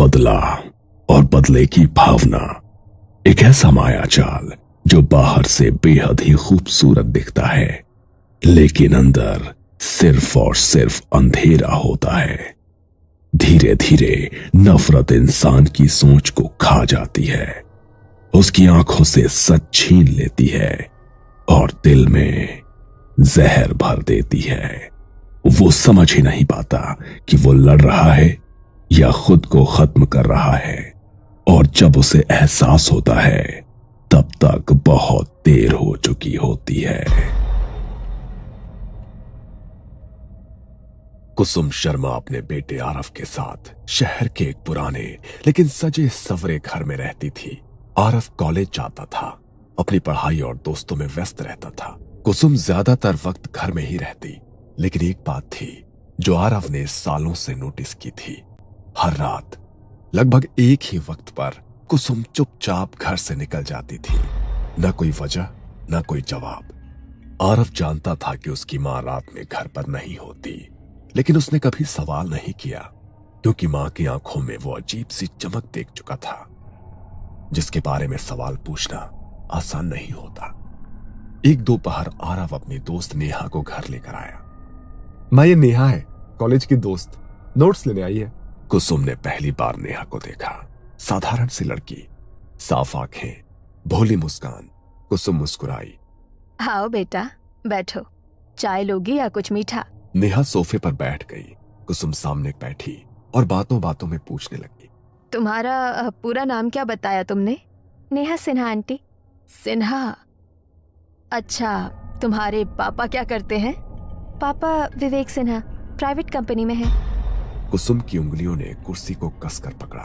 बदला और बदले की भावना, एक ऐसा मायाजाल जो बाहर से बेहद ही खूबसूरत दिखता है, लेकिन अंदर सिर्फ और सिर्फ अंधेरा होता है। धीरे धीरे नफरत इंसान की सोच को खा जाती है, उसकी आंखों से सच छीन लेती है और दिल में जहर भर देती है। वो समझ ही नहीं पाता कि वो लड़ रहा है या खुद को खत्म कर रहा है, और जब उसे एहसास होता है तब तक बहुत देर हो चुकी होती है। कुसुम शर्मा अपने बेटे आरव के साथ शहर के एक पुराने लेकिन सजे सवरे घर में रहती थी। आरव कॉलेज जाता था, अपनी पढ़ाई और दोस्तों में व्यस्त रहता था। कुसुम ज्यादातर वक्त घर में ही रहती, लेकिन एक बात थी जो आरव ने सालों से नोटिस की थी। हर रात लगभग एक ही वक्त पर कुसुम चुपचाप घर से निकल जाती थी। न कोई वजह, न कोई जवाब। आरव जानता था कि उसकी मां रात में घर पर नहीं होती, लेकिन उसने कभी सवाल नहीं किया, क्योंकि मां की आंखों में वो अजीब सी चमक देख चुका था, जिसके बारे में सवाल पूछना आसान नहीं होता। एक दोपहर आरव अपनी दोस्त नेहा को घर लेकर आया। मां, ये नेहा है, कॉलेज की दोस्त, नोट्स लेने आई है। कुसुम ने पहली बार नेहा को देखा। साधारण सी लड़की, साफ आंखें, भोली मुस्कान। कुसुम मुस्कुराई। आओ बेटा, बैठो। चाय लोगी या कुछ मीठा? नेहा सोफे पर बैठ गई। कुसुम सामने बैठी और बातों बातों में पूछने लगी। तुम्हारा पूरा नाम क्या बताया तुमने? नेहा सिन्हा आंटी। सिन्हा? अच्छा, तुम्हारे पापा क्या करते हैं? पापा विवेक सिन्हा प्राइवेट कंपनी में है। कुसुम की उंगलियों ने कुर्सी को कसकर पकड़ा।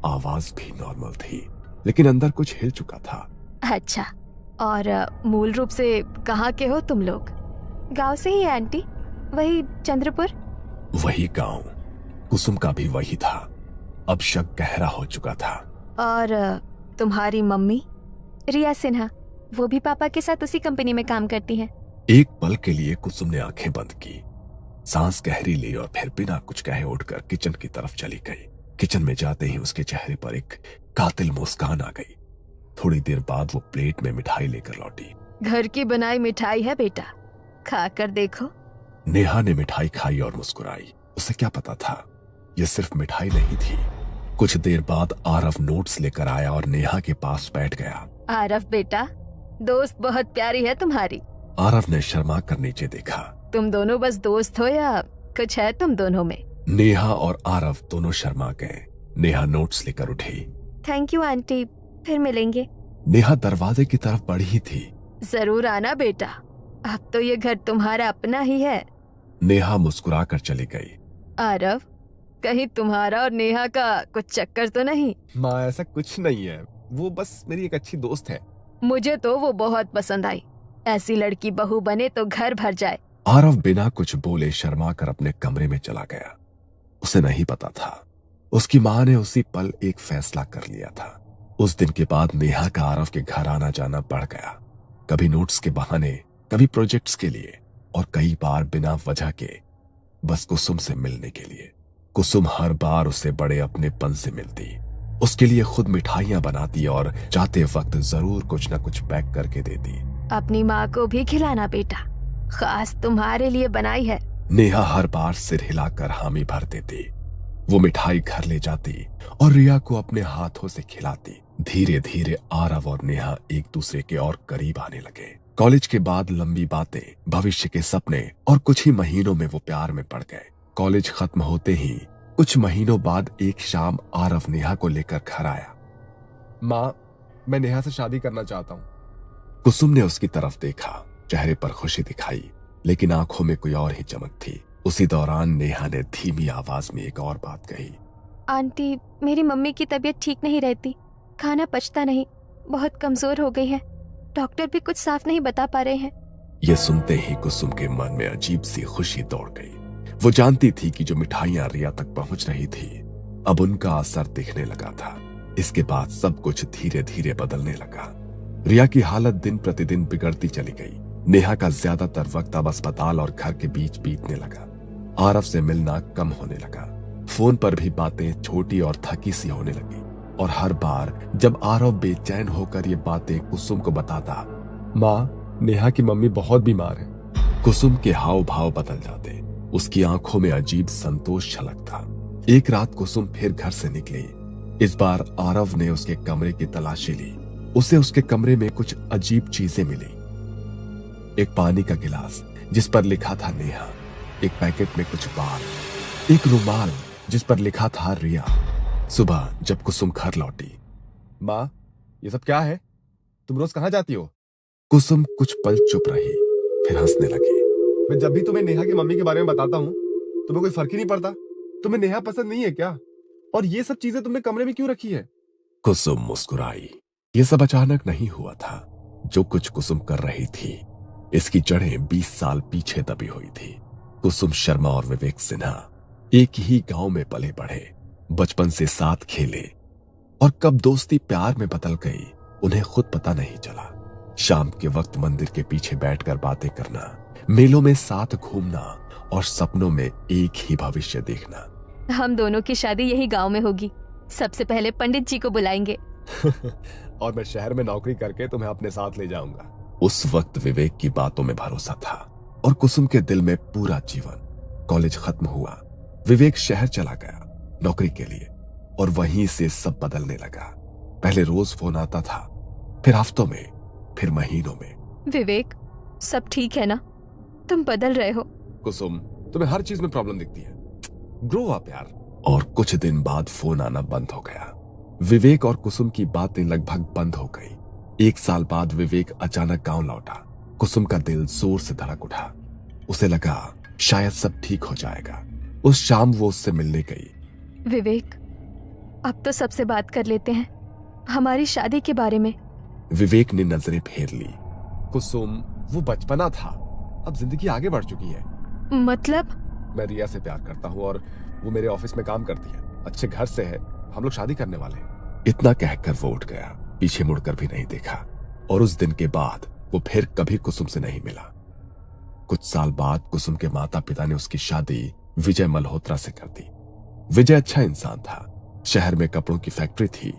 आवाज भी नॉर्मल थी, लेकिन अंदर कुछ हिल चुका था। अच्छा, और मूल रूप से कहाँ के हो तुम लोग? गांव से ही है आंटी, वही चंद्रपुर। वही गांव। कुसुम का भी वही था। अब शक गहरा हो चुका था। और तुम्हारी मम्मी? रिया सिन्हा, वो भी पापा के साथ उसी कंपनी में काम करती हैं। एक पल के लिए कुसुम ने आंखें बंद की, सांस गहरी ली और फिर बिना कुछ कहे उठकर किचन की तरफ चली गई। किचन में जाते ही उसके चेहरे पर एक कातिल मुस्कान आ गई। थोड़ी देर बाद वो प्लेट में मिठाई लेकर लौटी। घर की बनाई मिठाई है बेटा, खा कर देखो। नेहा ने मिठाई खाई और मुस्कुराई। उसे क्या पता था, यह सिर्फ मिठाई नहीं थी। कुछ देर बाद आरव नोट्स लेकर आया और नेहा के पास बैठ गया। आरव बेटा, दोस्त बहुत प्यारी है तुम्हारी। आरव ने शर्मा कर नीचे देखा। तुम दोनों बस दोस्त हो या कुछ है तुम दोनों में? नेहा और आरव दोनों शर्मा गए। नेहा नोट्स लेकर उठी। थैंक यू आंटी, फिर मिलेंगे। नेहा दरवाजे की तरफ बढ़ी थी। जरूर आना बेटा, अब तो ये घर तुम्हारा अपना ही है। नेहा मुस्कुरा कर चली गई। आरव, कहीं तुम्हारा और नेहा का कुछ चक्कर तो नहीं? माँ, ऐसा कुछ नहीं है, वो बस मेरी एक अच्छी दोस्त है। मुझे तो वो बहुत पसंद आई। ऐसी लड़की बहू बने तो घर भर जाए। आरव बिना कुछ बोले शर्मा कर अपने कमरे में चला गया। उसे नहीं पता था, उसकी मां ने उसी पल एक फैसला कर लिया था। उस दिन के बाद नेहा का आरव के घर आना जाना बढ़ गया। कभी नोट्स के बहाने, कभी प्रोजेक्ट्स के लिए, और कई बार बिना वजह के बस कुसुम से मिलने के लिए। कुसुम हर बार उसे बड़े अपनेपन से मिलती, उसके लिए खुद मिठाइयां बनाती और जाते वक्त जरूर कुछ न कुछ पैक करके देती। अपनी माँ को भी खिलाना बेटा, खास तुम्हारे लिए बनाई है। नेहा हर बार सिर हिलाकर हामी भर देती। वो मिठाई घर ले जाती और रिया को अपने हाथों से खिलाती। धीरे धीरे आरव और नेहा एक दूसरे के और करीब आने लगे। कॉलेज के बाद लंबी बातें, भविष्य के सपने, और कुछ ही महीनों में वो प्यार में पड़ गए। कॉलेज खत्म होते ही कुछ महीनों बाद एक शाम आरव नेहा को लेकर घर आया। माँ, मैं नेहा से शादी करना चाहता हूँ। कुसुम ने उसकी तरफ देखा, चेहरे पर खुशी दिखाई, लेकिन आंखों में कोई और ही चमक थी। उसी दौरान नेहा ने धीमी आवाज में एक और बात कही। आंटी, मेरी मम्मी की तबीयत ठीक नहीं रहती, खाना पचता नहीं, बहुत कमजोर हो गई है। डॉक्टर भी कुछ साफ नहीं बता पा रहे हैं। यह सुनते ही कुसुम के मन में अजीब सी खुशी दौड़ गई। वो जानती थी कि जो मिठाइयां रिया तक पहुंच रही थी, अब उनका असर दिखने लगा था। इसके बाद सब कुछ धीरे धीरे बदलने लगा। रिया की हालत दिन प्रतिदिन बिगड़ती चली गई। नेहा का ज्यादातर वक्त अब अस्पताल और घर के बीच बीतने लगा। आरव से मिलना कम होने लगा। फोन पर भी बातें छोटी और थकी सी होने लगी, और हर बार जब आरव बेचैन होकर ये बातें कुसुम को बताता, माँ, नेहा की मम्मी बहुत बीमार है। कुसुम के हाव भाव बदल जाते, उसकी आंखों में अजीब संतोष छलकता। एक रात कुसुम फिर घर से निकली। इस बार आरव ने उसके कमरे की तलाशी ली। उसे उसके कमरे में कुछ अजीब चीजें मिली। एक पानी का गिलास जिस पर लिखा था नेहा, एक पैकेट में कुछ बाल, एक रुमाल जिस पर लिखा था रिया। सुबह जब कुसुम घर लौटी, माँ, ये सब क्या है? तुम रोज कहाँ जाती हो? कुसुम कुछ पल चुप रही, फिर हंसने लगी। मैं जब भी तुम्हें नेहा की मम्मी के बारे में बताता हूँ, तुम्हें कोई फर्क ही नहीं पड़ता। तुम्हें नेहा पसंद नहीं है क्या? और ये सब चीजें तुमने कमरे में क्यों रखी है? कुसुम मुस्कुराई। ये सब अचानक नहीं हुआ था। जो कुछ कुसुम कर रही थी, इसकी जड़ें 20 साल पीछे दबी हुई थी। कुसुम शर्मा और विवेक सिन्हा एक ही गांव में पले बढ़े, बचपन से साथ खेले, और कब दोस्ती प्यार में बदल गई उन्हें खुद पता नहीं चला। शाम के वक्त मंदिर के पीछे बैठकर बातें करना, मेलों में साथ घूमना और सपनों में एक ही भविष्य देखना। हम दोनों की शादी यही गांव में होगी। सबसे पहले पंडित जी को बुलाएंगे। और मैं शहर में नौकरी करके तुम्हें अपने साथ ले जाऊंगा। उस वक्त विवेक की बातों में भरोसा था और कुसुम के दिल में पूरा जीवन। कॉलेज खत्म हुआ, विवेक शहर चला गया नौकरी के लिए, और वहीं से सब बदलने लगा। पहले रोज फोन आता था, फिर हफ्तों में, फिर महीनों में। विवेक, सब ठीक है ना? तुम बदल रहे हो। कुसुम, तुम्हें हर चीज में प्रॉब्लम दिखती है। ग्रो अप यार। और कुछ दिन बाद फोन आना बंद हो गया। विवेक और कुसुम की बातें लगभग बंद हो गई। 1 साल बाद विवेक अचानक गांव लौटा। कुसुम का दिल जोर से धड़क उठा। उसे लगा शायद सब ठीक हो जाएगा। उस शाम वो उससे मिलने गई। विवेक, अब तो सबसे बात कर लेते हैं, हमारी शादी के बारे में। विवेक ने नजरें फेर ली। कुसुम, वो बचपना था, अब जिंदगी आगे बढ़ चुकी है। मतलब? मैं रिया से प्यार करता हूँ और वो मेरे ऑफिस में काम करती है, अच्छे घर से है, हम लोग शादी करने वाले हैं। इतना कहकर वो उठ गया, पीछे मुड़कर भी नहीं देखा। और उस दिन के बाद वो फिर कभी कुसुम से नहीं मिला। कुछ साल बाद कुसुम के माता पिता ने उसकी शादी विजय मल्होत्रा से कर दी। विजय अच्छा इंसान था, शहर में कपड़ों की फैक्ट्री थी।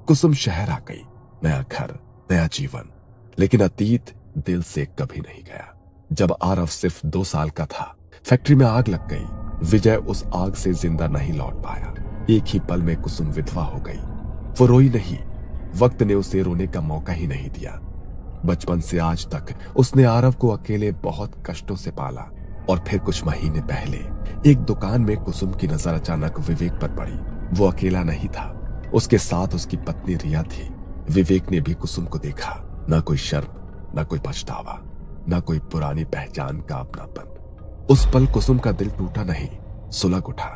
कुसुम शहर आ गई, नया घर, नया जीवन। लेकिन अतीत दिल से कभी नहीं गया। जब आरव सिर्फ 2 साल का था, फैक्ट्री में आग लग गई। विजय उस आग से जिंदा नहीं लौट पाया। एक ही पल में कुसुम विधवा हो गई। वो रोई नहीं, वक्त ने उसे रोने का मौका ही नहीं दिया। बचपन से आज तक उसने आरव को अकेले बहुत कष्टों से पाला। और फिर कुछ महीने पहले एक दुकान में कुसुम की नजर अचानक विवेक पर पड़ी। वो अकेला नहीं था, उसके साथ उसकी पत्नी रिया थी। विवेक ने भी कुसुम को देखा, ना कोई शर्म, ना कोई पछतावा, ना कोई पुरानी पहचान का अपनापन। उस पल कुसुम का दिल टूटा नहीं, सुलग उठा।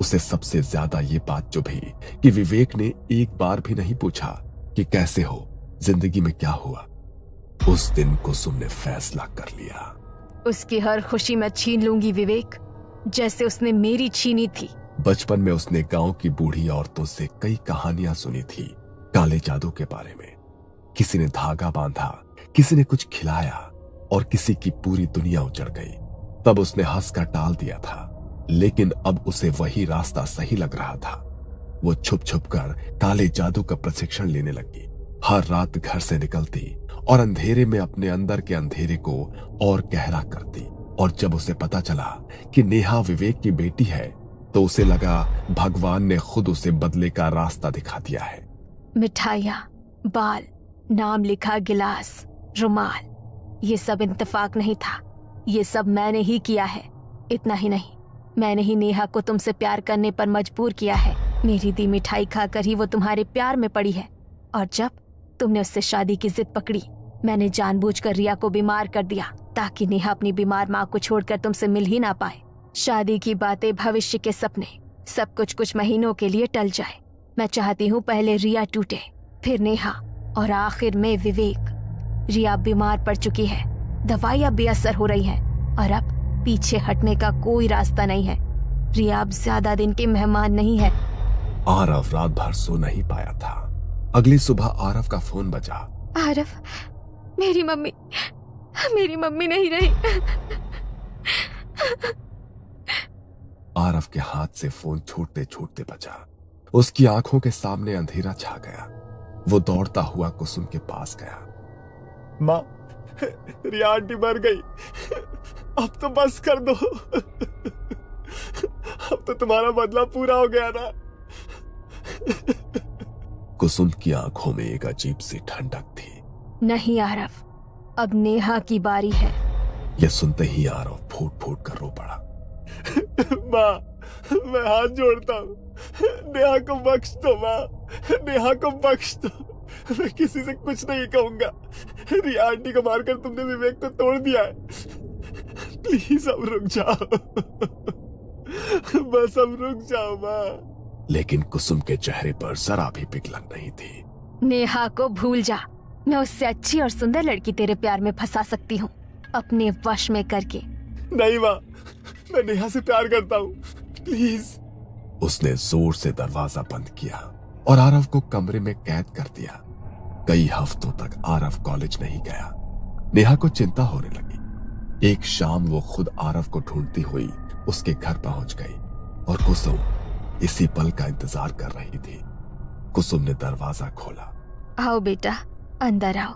उसे सबसे ज्यादा ये बात चुभी कि विवेक ने एक बार भी नहीं पूछा कि कैसे हो, जिंदगी में क्या हुआ। उस दिन कुसुम ने फैसला कर लिया, उसकी हर खुशी मैं छीन लूंगी विवेक, जैसे उसने मेरी छीनी थी। बचपन में उसने गांव की बूढ़ी औरतों से कई कहानियां सुनी थी काले जादू के बारे में। किसी ने धागा बांधा, किसी ने कुछ खिलाया, और किसी की पूरी दुनिया उजड़ गई। तब उसने हंसकर टाल दिया था, लेकिन अब उसे वही रास्ता सही लग रहा था। वो छुप छुप कर काले जादू का प्रशिक्षण लेने लगी। हर रात घर से निकलती और अंधेरे में अपने अंदर के अंधेरे को और गहरा करती। और जब उसे पता चला कि नेहा विवेक की बेटी है, तो उसे लगा भगवान ने खुद उसे बदले का रास्ता दिखा दिया है। मिठाइयाँ, बाल, नाम लिखा गिलास, रुमाल, ये सब इत्तेफाक नहीं था, ये सब मैंने ही किया है। इतना ही नहीं, मैंने ही नेहा को तुमसे प्यार करने पर मजबूर किया है। मेरी दी मिठाई खाकर ही वो तुम्हारे प्यार में पड़ी है। और जब तुमने उससे शादी की जिद पकड़ी, मैंने जानबूझकर रिया को बीमार कर दिया ताकि नेहा अपनी बीमार माँ को छोड़कर तुमसे मिल ही ना पाए। शादी की बातें, भविष्य के सपने, सब कुछ महीनों के लिए टल जाए। मैं चाहती हूँ पहले रिया टूटे, फिर नेहा, और आखिर में विवेक। रिया बीमार पड़ चुकी है, दवाइयाँ बेअसर हो रही हैं, और अब पीछे हटने का कोई रास्ता नहीं है। रिया अब ज्यादा दिन की मेहमान नहीं है। आरव रात भर सो नहीं पाया था। अगली सुबह आरव का फोन बजा। आरव, मेरी मम्मी नहीं रही। आरव के हाथ से फोन छूटते छूटते बचा। उसकी आंखों के सामने अंधेरा छा गया। वो दौड़ता हुआ कुसुम के पास गया। माँ, रिया आंटी मर गई। अब तो बस कर दो। अब तो तुम्हारा बदला पूरा हो गया ना। कुसुम की आंखों में एक अजीब सी ठंडक थी। नहीं आरव, अब नेहा की बारी है। यह सुनते ही आरव फूट फूट कर रो पड़ा। माँ, मैं हाथ जोड़ता हूँ, नेहा को बख्श दो माँ, नेहा को बख्श दो। मैं किसी से कुछ नहीं कहूंगा। रिया आंटी को मारकर तुमने विवेक को तोड़ दिया है। प्लीज अब रुक जाओ। बस अब रुक जाओ माँ। लेकिन कुसुम के चेहरे पर जरा भी पिघलन नहीं थी। नेहा को भूल जा। मैं उससे अच्छी और सुंदर लड़की तेरे प्यार में फंसा सकती हूँ, अपने वश में करके। नहीं माँ, मैं नेहा से प्यार करता हूँ, प्लीज। उसने जोर से दरवाजा बंद किया और आरव को कमरे में कैद कर दिया। कई हफ्तों तक आरव कॉलेज नहीं गया। नेहा को चिंता होने लगी। एक शाम वो खुद आरव को ढूंढती हुई उसके घर पहुंच गई और कुसुम इसी पल का इंतजार कर रही थी। कुसुम ने दरवाजा खोला। आओ बेटा, अंदर आओ,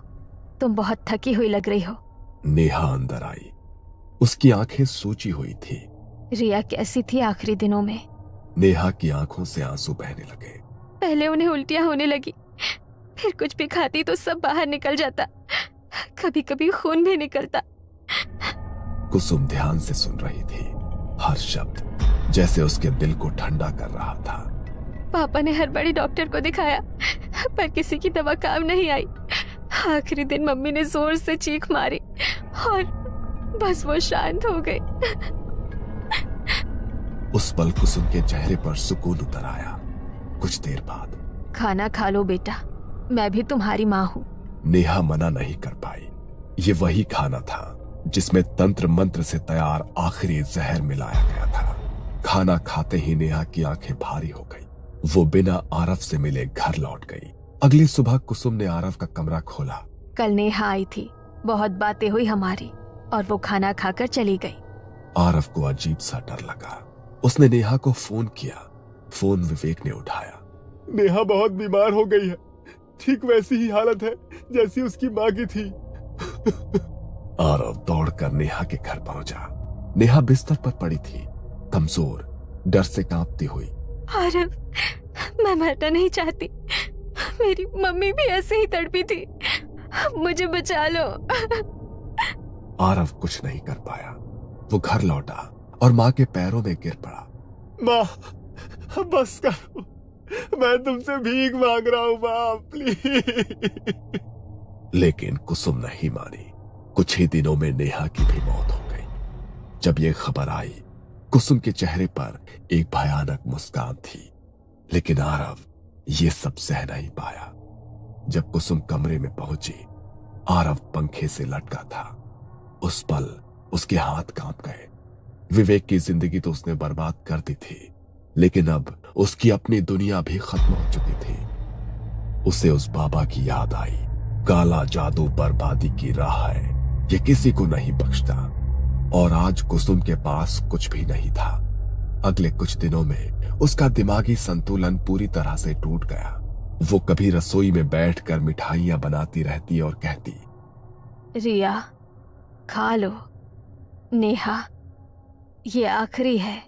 तुम बहुत थकी हुई लग रही हो। नेहा अंदर आई। उसकी आंखें सूजी हुई थी। रिया कैसी थी आखिरी दिनों में? नेहा की आंखों से आंसू बहने लगे। पहले उन्हें उल्टियां होने लगी, फिर कुछ भी खाती तो सब बाहर निकल जाता, कभी कभी खून भी निकलता। कुसुम ध्यान से सुन रही थी, हर शब्द जैसे उसके दिल को ठंडा कर रहा था। पापा ने हर बड़े डॉक्टर को दिखाया, पर किसी की दवा काम नहीं आई। आखिरी दिन मम्मी ने जोर से चीख मारी और बस वो शांत हो गई। उस पल कुसुम के चेहरे पर सुकून उतर आया। कुछ देर बाद, खाना खा लो बेटा, मैं भी तुम्हारी माँ हूँ। नेहा मना नहीं कर पाई। ये वही खाना था जिसमें तंत्र मंत्र से तैयार आखिरी जहर मिलाया गया था। खाना खाते ही नेहा की आंखें भारी हो गई। वो बिना आरव से मिले घर लौट गई। अगली सुबह कुसुम ने आरव का कमरा खोला। कल नेहा आई थी, बहुत बातें हुई हमारी और वो खाना खाकर चली गई। आरव को अजीब सा डर लगा। उसने नेहा को फोन किया। फोन विवेक ने उठाया। नेहा बहुत बीमार हो गई है, ठीक वैसी ही हालत है जैसी उसकी माँ की थी। आरव दौड़कर नेहा के घर पहुंचा। नेहा बिस्तर पर पड़ी थी, कमजोर, डर से कांपती हुई। आरव, मैं मरना नहीं चाहती। मेरी मम्मी भी ऐसे ही तड़पी थी, मुझे बचा लो। आरव कुछ नहीं कर पाया। वो घर लौटा और माँ के पैरों में गिर पड़ा। माँ, बस करो, मैं तुमसे भीख मांग रहा हूँ माँ, प्लीज। लेकिन कुसुम नहीं मानी। कुछ ही दिनों में नेहा की भी मौत हो गई। जब यह खबर आई, कुसुम के चेहरे पर एक भयानक मुस्कान थी, लेकिन आरव ये सब सह नहीं पाया। जब कुसुम कमरे में पहुंची, आरव पंखे से लटका था। उस पल उसके हाथ कांप गए। विवेक की जिंदगी तो उसने बर्बाद कर दी थी, लेकिन अब उसकी अपनी दुनिया भी खत्म हो चुकी थी। उसे उस बाबा की याद आई। काला जादू बर्बादी की राह है, ये किसी को नहीं बख्शता। और आज कुसुम के पास कुछ भी नहीं था। अगले कुछ दिनों में उसका दिमागी संतुलन पूरी तरह से टूट गया। वो कभी रसोई में बैठकर मिठाइयां बनाती रहती और कहती, रिया, खा लो। नेहा, ये आखिरी है।